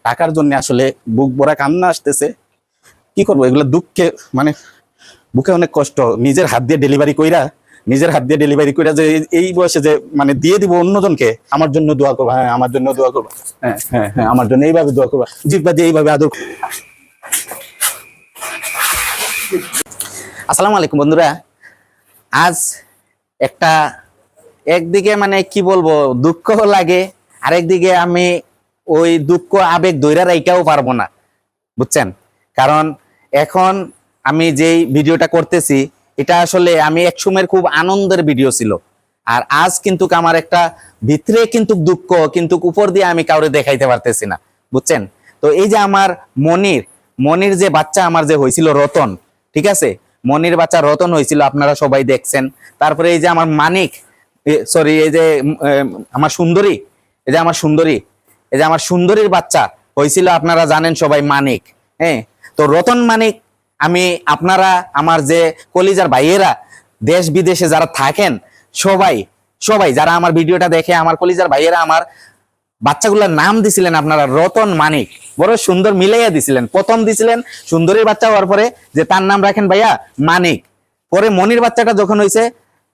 টাকার জন্য আসলে বুক ভরা কান্না আসতেছে। কি করবো, এগুলো দুঃখে মানে বুকে অনেক কষ্ট। নিজের হাত দিয়ে ডেলিভারি কইরা যে এই বয়সে যে মানে দিয়ে দিব অন্যজনকে। আমার জন্য দোয়া করবা, হ্যাঁ আমার জন্য দোয়া করবা, হ্যাঁ হ্যাঁ হ্যাঁ আমার জন্য এইভাবে দোয়া করবা, জিব্বা দিয়ে এইভাবে আদর। আসসালামু আলাইকুম বন্ধুরা। আজ একটা একদিকে মানে কি বলবো দুঃখ লাগে, আরেকদিকে আমি ওই দুঃখ আবেগ ধইরা রাইখাও পারবো না, বুঝছেন? কারণ এখন আমি যেই ভিডিওটা করতেছি এটা আসলে আমি এক সময়ের খুব আনন্দের ভিডিও ছিল, আর আজ কিন্তু আমার একটা ভিতরে কিন্তু দুঃখ, কিন্তু উপর দিয়ে আমি কাউরে দেখাইতে পারতেছি না, বুঝছেন? তো এই যে আমার মনির যে বাচ্চা আমার যে হয়েছিল রতন, ঠিক আছে, মনির বাচ্চা রতন হয়েছিল, আপনারা সবাই দেখছেন। তারপরে এই যে আমার মানিক, সরি এই যে আমার সুন্দরী, এই যে আমার সুন্দরীর বাচ্চা হয়েছিল, আপনারা জানেন সবাই, মানিক। হ্যাঁ, তো রতন মানিক আমি আপনারা আমার যে কলিজার ভাইয়েরা দেশ বিদেশে যারা থাকেন সবাই সবাই যারা আমার ভিডিওটা দেখে, আমার কলিজার ভাইয়েরা আমার বাচ্চাগুলোর নাম দিছিলেন আপনারা রতন মানিক, বড় সুন্দর মিলাইয়া দিছিলেন। প্রথম দিছিলেন সুন্দরীর বাচ্চা হওয়ার পরে যে তার নাম রাখেন ভাইয়া মানিক, পরে মনির বাচ্চাটা যখন হয়েছে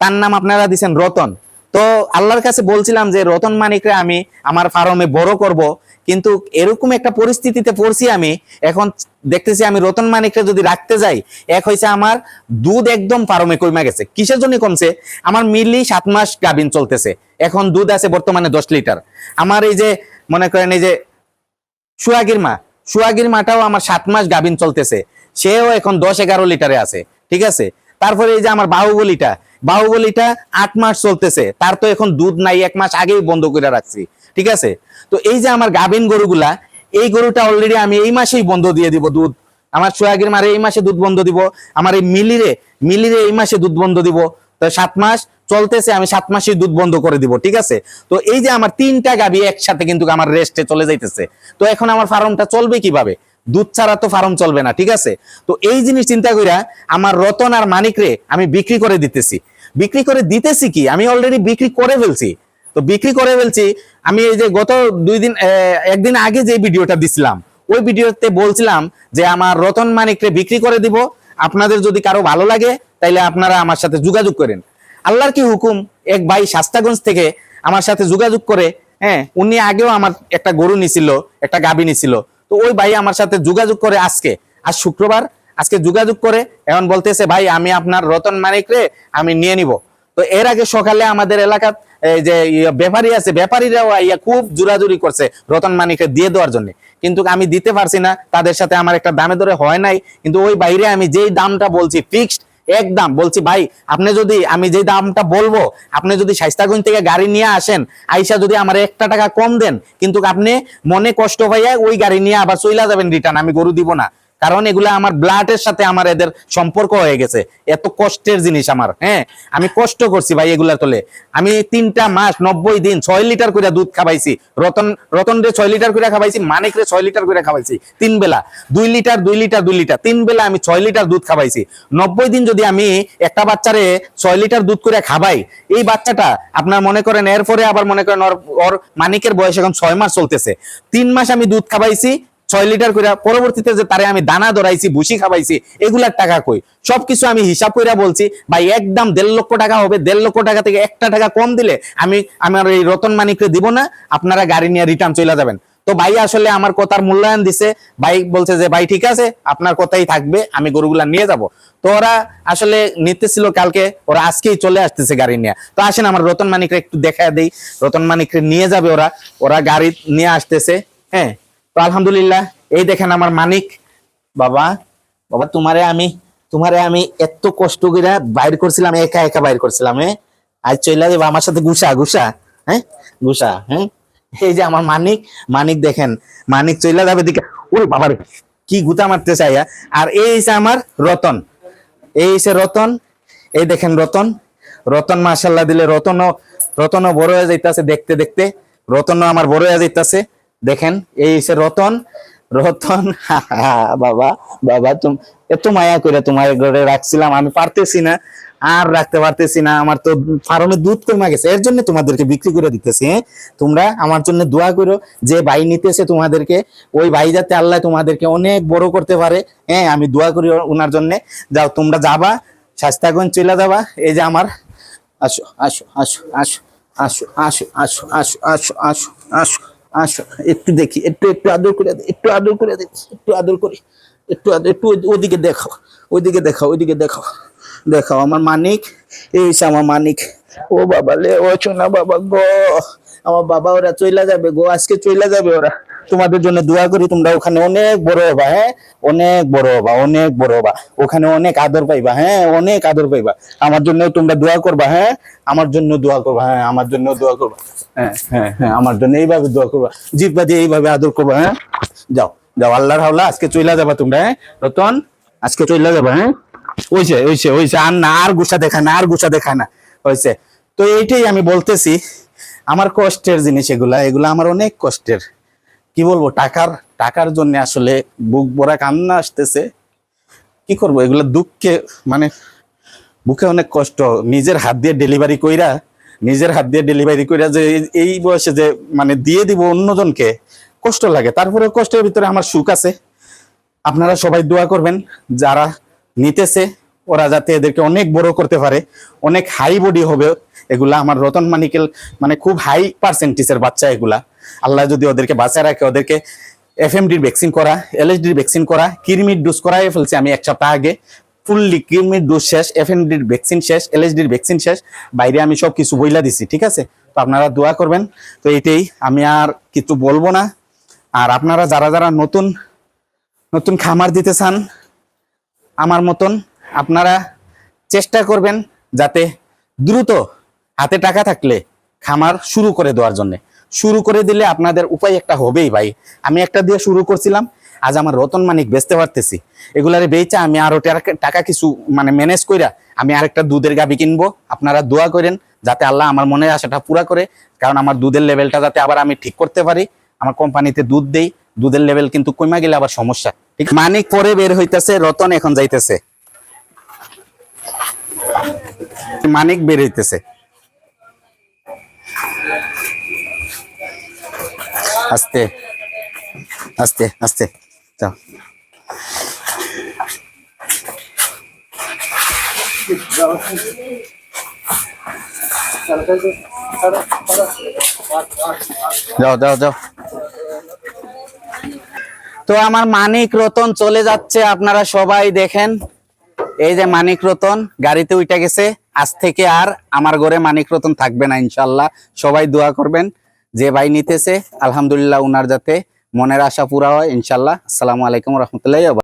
তার নাম আপনারা দিছেন রতন। তো আল্লাহর কাছে বলছিলাম যে রতন মানিকরে আমি আমার ফার্মে বড় করব, কিন্তু এরকম একটা পরিস্থিতিতে পড়ছি আমি। এখন দেখতেছি আমি রতন মানিকরে যদি রাখতে যাই, এক হয়েছে আমার দুধ একদম ফার্মে কমে গেছে। কিসের জন্য কমছে? আমার মিলি 7 মাস গাভিন চলতেছে, এখন দুধ আছে বর্তমানে 10 লিটার। আমার এই যে মনে করেন এই যে সুয়াগির মাটাও আমার 7 মাস গাভিন চলতেছে, সেও এখন 10-11 লিটারে আছে, ঠিক আছে। তারপরে এই যে আমার বাহুবলীটা 8 মাস চলতেছে, তার তো এখন দুধ নাই, 1 মাস আগেই বন্ধ করে রাখছি, ঠিক আছে। তো এই যে আমার গাভিন গরুগুলা, এই গরুটা অলরেডি আমি এই মাসেই বন্ধ দিয়ে দিব দুধ। আমার সোয়াগির মারে এই মাসে দুধ বন্ধ দিব, আমার এই মিলিরে এই মাসে দুধ বন্ধ দিব। তো 7 মাস চলতেছে, আমি 7 মাসেই দুধ বন্ধ করে দিব, ঠিক আছে। তো এই যে আমার 3টা গাভী একসাথে কিন্তু আমার রেস্টে চলে যাইতেছে। তো এখন আমার ফার্মটা চলবে কিভাবে? দুধ ছাড়া তো ফার্ম চলবে না, ঠিক আছে। তো এই জিনিস চিন্তা কইরা আমার রতন আর মানিকরে আমি বিক্রি করে দিতেছি কি আমি অলরেডি বিক্রি করে ফেলছি। তো বিক্রি করে ফেলছি আমি। এই যে গত 2 দিন একদিন আগে যে ভিডিওটা দিছিলাম, ওই ভিডিওতে বলছিলাম যে আমার রতন মানিকরে বিক্রি করে দিব, আপনাদের যদি কারো ভালো লাগে তাইলে আপনারা আমার সাথে যোগাযোগ করেন। আল্লাহর কি হুকুম, এক ভাই শাস্তাগঞ্জ থেকে আমার সাথে যোগাযোগ করে, হ্যাঁ উনি আগেও আমার একটা গরু নিছিল, একটা গাভী নিছিল। তো ওই ভাই আমার সাথে যোগাযোগ করে আজ শুক্রবার, আজকে যোগাযোগ করে এখন বলতেছে ভাই আমি আপনার রতন মানিকরে আমি নিয়ে নিব। তো এর আগে সকালে আমাদের এলাকার যে ব্যাপারী আছে, ব্যাপারীরাও খুব জোরাজুরি করছে রতন মানিকরে দিয়ে দেওয়ার জন্য, কিন্তু আমি দিতে পারছি না। তাদের সাথে আমার একটা দামে দরে হয় নাই, কিন্তু ওই বাইরে আমি যেই দামটা বলছি ফিক্সড একদম বলছি, ভাই আপনি যদি আমি যে দামটা বলবো, আপনি যদি শাইস্তাগঞ্জ থেকে গাড়ি নিয়ে আসেন, আইসা যদি আমার 1 টাকা কম দেন, কিন্তু আপনি মনে কষ্ট পাইয়া ওই গাড়ি নিয়ে আবার চইলা যাবেন রিটার্ন, আমি গরু দিব না। কারণ এগুলা আমার ব্লাডের সাথে আমার এদের সম্পর্ক হয়ে গেছে, এত কষ্টের জিনিস আমার। হ্যাঁ, আমি কষ্ট করছি ভাই এগুলা তোলে। আমি 3টা মাস 90 দিন 6 লিটার করে দুধ খাওয়াইছি, রতন রে 6 লিটার করে খাওয়াইছি, মানিক রে 6 লিটার করে খাওয়াইছি, 3 বেলা 2 লিটার 3 বেলা আমি 6 লিটার দুধ খাওয়াইছি। 90 দিন যদি আমি একটা বাচ্চারে 6 লিটার দুধ করে খাওয়াই, এই বাচ্চাটা আপনার মনে করেন এরপরে আবার মনে করেন ওর মানিকের বয়স এখন 6 মাস চলতেছে, 3 মাস আমি দুধ খাওয়াইছি 6 লিটার করে। পরবর্তীতে যে তারে আমি দানা ধরাইছি, ভুসি খাওয়াইছি, এগুলার টাকা কই? সবকিছু আমি হিসাব করে বলছি ভাই একদম 1.5 লক্ষ টাকা হবে। 1.5 লক্ষ টাকা থেকে 1 টাকা কম দিলে আমি আমার এই রতন মানিককে দিব না, আপনারা গাড়ি নিয়ে রিটার্ন চলে যাবেন। তো ভাই আসলে আমার কথার মূল্যায়ন দিছে, ভাই বলছে যে ভাই ঠিক আছে আপনার কথাই থাকবে, আমি গরুগুলা নিয়ে যাব। তো ওরা আসলে নিতেছিল কালকে, ওরা আজকেই চলে আসতেছে গাড়ি নিয়ে। তো আসেন আমার রতন মানিকরে একটু দেখা দেই, রতন মানিকরে নিয়ে যাবে ওরা গাড়ি নিয়ে আসতেছে। হ্যাঁ, তো আলহামদুলিল্লাহ এই দেখেন আমার মানিক। বাবা তোমারে আমি এত কষ্ট করে বাইর করছিলাম, একা বাইর করছিলাম। হ্যাঁ, আজ চলে যাবে আমার সাথে গুসা। হ্যাঁ গুসা, হ্যাঁ এই যে আমার মানিক দেখেন, মানিক চলে যাবে দিকে। ওরে বাবার কি গুতা মারতে চাই। আর এই হচ্ছে আমার রতন, এই দেখেন রতন মাশাআল্লাহ দিলে রতনও বড় হয়ে যাইতেছে, দেখতে রতনও আমার বড় হয়ে যাইতেছে। দেখেন এই হচ্ছে রতন। বাবা তুমি এত মায়া করে তোমার ঘরে রাখছিলাম, আমি পারতেছি না। আর রাখতে পারতেছি না, আমার তো ফার্মে দুধ কমে গেছে, এর জন্য তোমাদেরকে বিক্রি করে দিতেছি। হ্যাঁ, তোমরা আমার জন্য দোয়া করো, যে ভাই নিতেছে তোমাদেরকে, ওই ভাই যাতে আল্লাহ তোমাদেরকে অনেক বড় করতে পারে। হ্যাঁ, আমি দোয়া করি ওনার জন্য। যাও, তোমরা যাবা, স্বাস্থ্যগঞ্জ চলে যাবা। এই যে আমার, আসো আসো আসো আসো আসো আসো আসো আসো আসো আসো আসো আসো, একটু দেখি, একটু একটু আদর করে দিই, একটু আদর করে দিই, একটু আদর করি, একটু আদর, একটু ওদিকে দেখাও, ওইদিকে দেখাও, ওইদিকে দেখাও, দেখাও আমার মানিক। এই হচ্ছে আমার মানিক। ও বাবা লে, ও সোনা বাবা গো, আমার বাবা ওরা চইলা যাবে গো, আজকে চইলা যাবে ওরা। তোমাদের জন্য দোয়া করি, তোমরা ওখানে অনেক বড় হবা। হ্যাঁ, অনেক বড় হবা, অনেক বড় হবা, ওখানে অনেক আদর পাইবা। হ্যাঁ, অনেক আদর পাইবা। আমার জন্য তোমরা দোয়া করবা। হ্যাঁ, আমার জন্য দোয়া করবা। হ্যাঁ, আমার জন্য দোয়া করবা। হ্যাঁ হ্যাঁ হ্যাঁ, আমার জন্য এইভাবে দোয়া করবা, জিব্বা দিয়ে এইভাবে আদর করবা। হ্যাঁ, যাও যাও, আল্লাহর হাওলা, আজকে চইলা যাবা তোমরা। হ্যাঁ রতন, আজকে চইলা যাবা। হ্যাঁ, ওইছে ওইছে ওইছে, আর না, আর গুছা দেখায় না, আর গুছা দেখায় না, হয়েছে। তো এইটাই আমি বলতেছি, আমার কষ্টের জিনিস এগুলা, এগুলা আমার অনেক কষ্টের। কি বলবো, টাকার টাকার জন্য আসলে বুক ভরা কান্না আসতেছে। কি করবো, এগুলা দুঃখে মানে বুকে অনেক কষ্ট। নিজের হাত দিয়ে ডেলিভারি কইরা, নিজের হাত দিয়ে ডেলিভারি কইরা যে এই বয়সে যে মানে দিয়ে দিব অন্যজনকে, কষ্ট লাগে। তারপরে কষ্টের ভিতরে আমার সুখ আছে। আপনারা সবাই দোয়া করবেন, যারা নিতেছে ওরা যাতে এদেরকে অনেক বড় করতে পারে, অনেক হাই বডি হবে এগুলা। আমার রতন মানিকেল মানে খুব হাই পার্সেন্টেজের বাচ্চা এগুলা। আল্লাহ যদি ওদেরকে বাঁচায় রাখে, ওদেরকে এফএমডির ভ্যাকসিন করা, এলএসডির ভ্যাকসিন করা, কৃমির ডোজ করাই ফেলছি আমি 1 সপ্তাহ আগে। ফুললি কৃমির ডোজ শেষ, এফএমডির ভ্যাকসিন শেষ, এলএসডির ভ্যাকসিন শেষ, বাইরে আমি সব কিছু বইলা দিছি। ঠিক আছে, তো আপনারা দোয়া করবেন। তো এইটাই, আমি আর কিছু বলবো না। আর আপনারা যারা যারা নতুন নতুন খামার দিতে চান আমার মতন, আপনারা চেষ্টা করবেন যাতে দ্রুত হাতে টাকা থাকলে খামার শুরু করে দেওয়ার জন্য। শুরু করে দিলে আপনাদের উপায় একটা হবেই ভাই। আমি একটা দিয়ে শুরু করছিলাম, আজ আমার রতন মানিক বেচতে পারতেছি। এগুলারে বেচা আমি আরো টাকা কিছু মানে ম্যানেজ কইরা আমি আরেকটা দুধের গাবি কিনবো। আপনারা দোয়া করেন যাতে আল্লাহ আমার মনের আশাটা পুরা করে, কারণ আমার দুধের লেভেলটা যাতে আবার আমি ঠিক করতে পারি। আমার কোম্পানিতে দুধ দেই, দুধের লেভেল কিন্তু কমে গেলে আবার সমস্যা। ঠিক, মানিক পরে বের হইতেছে, রতন এখন যাইতেছে, মানিক বের হইতেছে। আস্তে আস্তে আস্তে, যাও। যাও যাও যাও। তো আমার মানিক রতন চলে যাচ্ছে, আপনারা সবাই দেখেন। এই যে মানিক রতন গাড়িতে উঠে গেছে। আজ থেকে আর আমার ঘরে মানিক রতন থাকবে না ইনশাল্লাহ। সবাই দোয়া করবেন, যে ভাই নিতেছে আলহামদুলিল্লাহ উনার যাতে মনের আশা পুরা হয় ইনশাল্লাহ। আসসালামু আলাইকুম রহমতুল্লাহ।